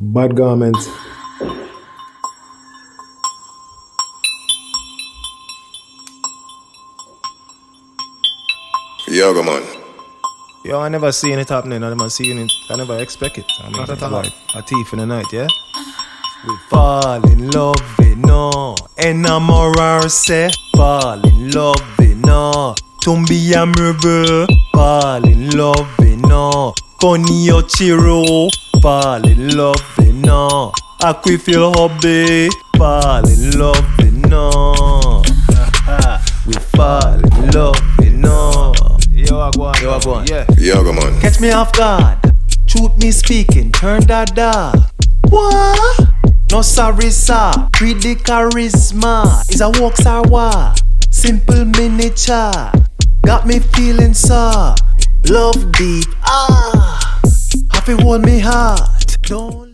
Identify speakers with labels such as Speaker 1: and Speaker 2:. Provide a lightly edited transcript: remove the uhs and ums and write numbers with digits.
Speaker 1: Bad garments.
Speaker 2: Yoga man.
Speaker 3: Yo, I never seen it happening. I never seen it. I never expect it. I mean, it's like a thief in the night, yeah? We fall in love, we know. Enamorar se. Fall in love, we know. Tumbi amurbe. Fall in love, we know. Koni ochiro. Fall in love, we know. Aquifil hobby. Fall in love, we know. We fall in love, we know. Yo, I go on. Yeah.
Speaker 2: Yoga man.
Speaker 3: Catch me off guard. Truth me speaking, turn that dog. What? No sorry, sir. Read the charisma. Is a walk, sir, what? Simple miniature. Got me feeling, sir. Love deep. Happy hold me heart. Don't